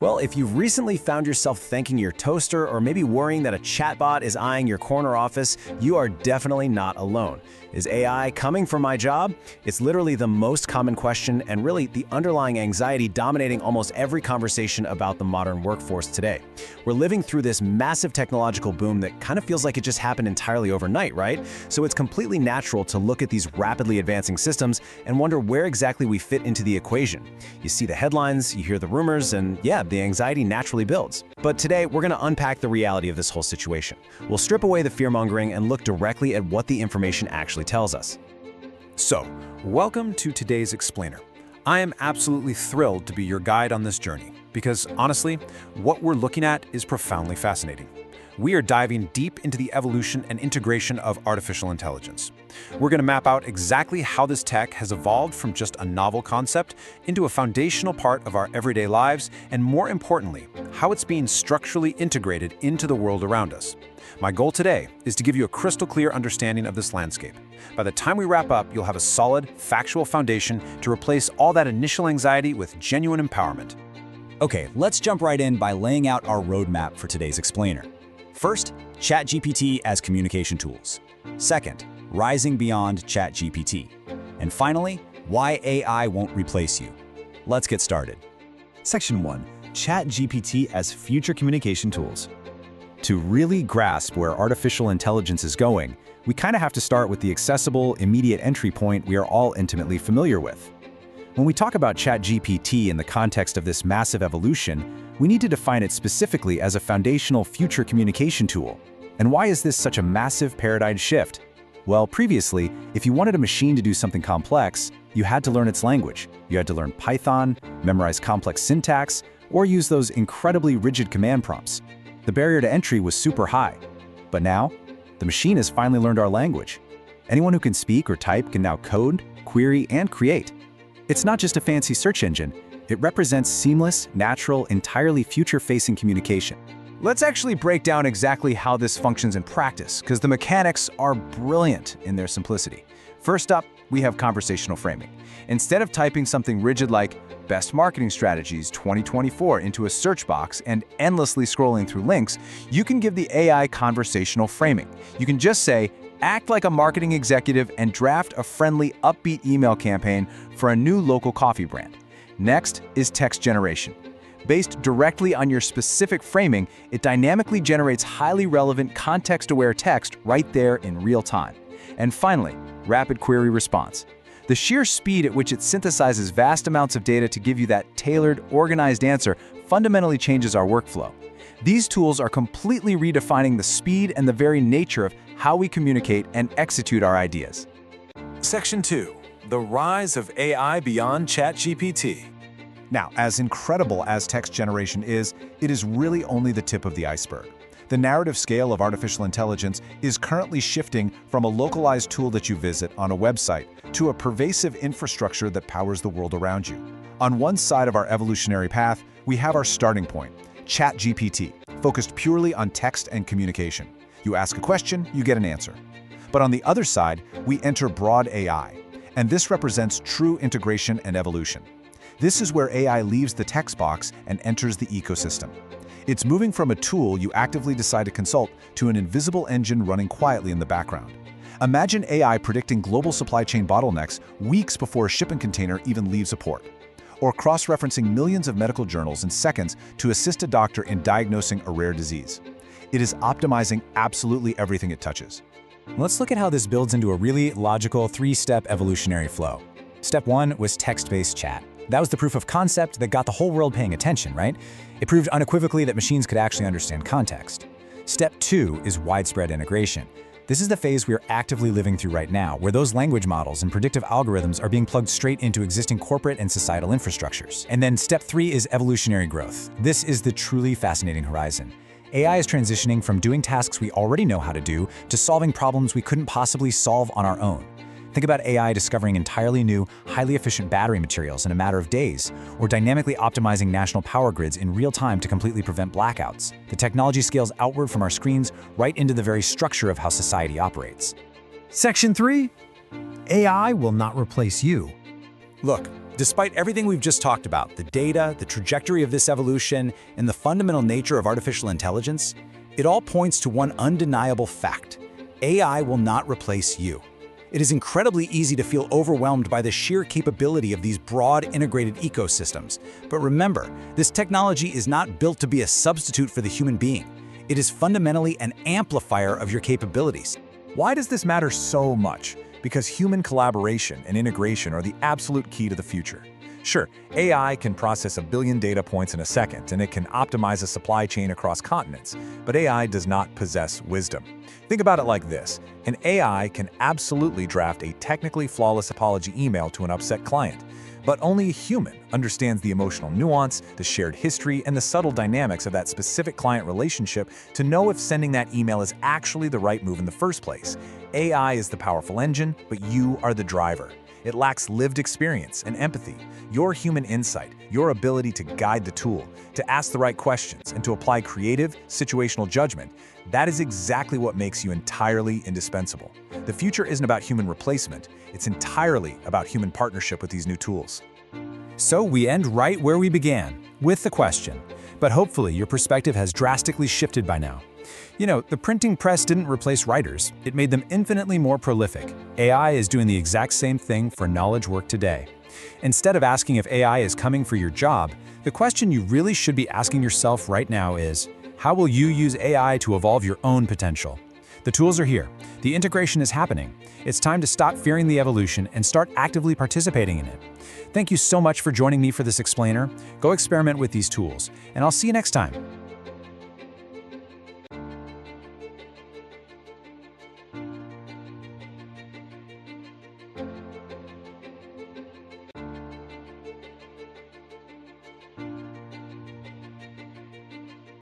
Well, if you've recently found yourself thanking your toaster or maybe worrying that a chatbot is eyeing your corner office, you are definitely not alone. Is AI coming for my job? It's literally the most common question and really the underlying anxiety dominating almost every conversation about the modern workforce today. We're living through this massive technological boom that kind of feels like it just happened entirely overnight, right? So it's completely natural to look at these rapidly advancing systems and wonder where exactly we fit into the equation. You see the headlines, you hear the rumors, and yeah, the anxiety naturally builds. But today, we're going to unpack the reality of this whole situation. We'll strip away the fear-mongering and look directly at what the information actually tells us. So, welcome to today's Explainer. I am absolutely thrilled to be your guide on this journey, because honestly, what we're looking at is profoundly fascinating. We are diving deep into the evolution and integration of artificial intelligence. We're going to map out exactly how this tech has evolved from just a novel concept into a foundational part of our everyday lives, and more importantly, how it's being structurally integrated into the world around us. My goal today is to give you a crystal clear understanding of this landscape. By the time we wrap up, you'll have a solid, factual foundation to replace all that initial anxiety with genuine empowerment. Okay, let's jump right in by laying out our roadmap for today's Explainer. First, ChatGPT as communication tools. Second, rising beyond ChatGPT. And finally, why AI won't replace you. Let's get started. Section 1. ChatGPT as future communication tools. To really grasp where artificial intelligence is going, we kind of have to start with the accessible, immediate entry point we are all intimately familiar with. When we talk about ChatGPT in the context of this massive evolution, we need to define it specifically as a foundational future communication tool. And why is this such a massive paradigm shift? Well, previously, if you wanted a machine to do something complex, you had to learn its language. You had to learn Python, memorize complex syntax, or use those incredibly rigid command prompts. The barrier to entry was super high. But now, the machine has finally learned our language. Anyone who can speak or type can now code, query, and create. It's not just a fancy search engine. It represents seamless, natural, entirely future-facing communication. Let's actually break down exactly how this functions in practice, because the mechanics are brilliant in their simplicity. First up, we have conversational framing. Instead of typing something rigid like "Best Marketing Strategies 2024" into a search box and endlessly scrolling through links, you can give the AI conversational framing. You can just say, "Act like a marketing executive and draft a friendly, upbeat email campaign for a new local coffee brand." Next is text generation. Based directly on your specific framing, it dynamically generates highly relevant, context-aware text right there in real time. And finally, rapid query response. The sheer speed at which it synthesizes vast amounts of data to give you that tailored, organized answer fundamentally changes our workflow. These tools are completely redefining the speed and the very nature of how we communicate and execute our ideas. Section 2. The rise of AI beyond ChatGPT. Now, as incredible as text generation is, it is really only the tip of the iceberg. The narrative scale of artificial intelligence is currently shifting from a localized tool that you visit on a website to a pervasive infrastructure that powers the world around you. On one side of our evolutionary path, we have our starting point, ChatGPT, focused purely on text and communication. You ask a question, you get an answer. But on the other side, we enter broad AI, and this represents true integration and evolution. This is where AI leaves the text box and enters the ecosystem. It's moving from a tool you actively decide to consult to an invisible engine running quietly in the background. Imagine AI predicting global supply chain bottlenecks weeks before a shipping container even leaves a port, or cross-referencing millions of medical journals in seconds to assist a doctor in diagnosing a rare disease. It is optimizing absolutely everything it touches. Let's look at how this builds into a really logical three-step evolutionary flow. Step 1 was text-based chat. That was the proof of concept that got the whole world paying attention, right? It proved unequivocally that machines could actually understand context. Step 2 is widespread integration. This is the phase we are actively living through right now, where those language models and predictive algorithms are being plugged straight into existing corporate and societal infrastructures. And then step 3 is evolutionary growth. This is the truly fascinating horizon. AI is transitioning from doing tasks we already know how to do to solving problems we couldn't possibly solve on our own. Think about AI discovering entirely new, highly efficient battery materials in a matter of days, or dynamically optimizing national power grids in real time to completely prevent blackouts. The technology scales outward from our screens right into the very structure of how society operates. Section 3. AI will not replace you. Look, Despite everything we've just talked about, the data, the trajectory of this evolution, and the fundamental nature of artificial intelligence, it all points to one undeniable fact: AI will not replace you. It is incredibly easy to feel overwhelmed by the sheer capability of these broad, integrated ecosystems. But remember, this technology is not built to be a substitute for the human being. It is fundamentally an amplifier of your capabilities. Why does this matter so much? Because human collaboration and integration are the absolute key to the future. Sure, AI can process 1 billion data points in a second, and it can optimize a supply chain across continents, but AI does not possess wisdom. Think about it like this: an AI can absolutely draft a technically flawless apology email to an upset client, but only a human understands the emotional nuance, the shared history, and the subtle dynamics of that specific client relationship to know if sending that email is actually the right move in the first place. AI is the powerful engine, but you are the driver. It lacks lived experience and empathy. Your human insight, your ability to guide the tool, to ask the right questions, and to apply creative, situational judgment, that is exactly what makes you entirely indispensable. The future isn't about human replacement. It's entirely about human partnership with these new tools. So we end right where we began, with the question. But hopefully your perspective has drastically shifted by now. You know, the printing press didn't replace writers. It made them infinitely more prolific. AI is doing the exact same thing for knowledge work today. Instead of asking if AI is coming for your job, the question you really should be asking yourself right now is, how will you use AI to evolve your own potential? The tools are here. The integration is happening. It's time to stop fearing the evolution and start actively participating in it. Thank you so much for joining me for this explainer. Go experiment with these tools, and I'll see you next time.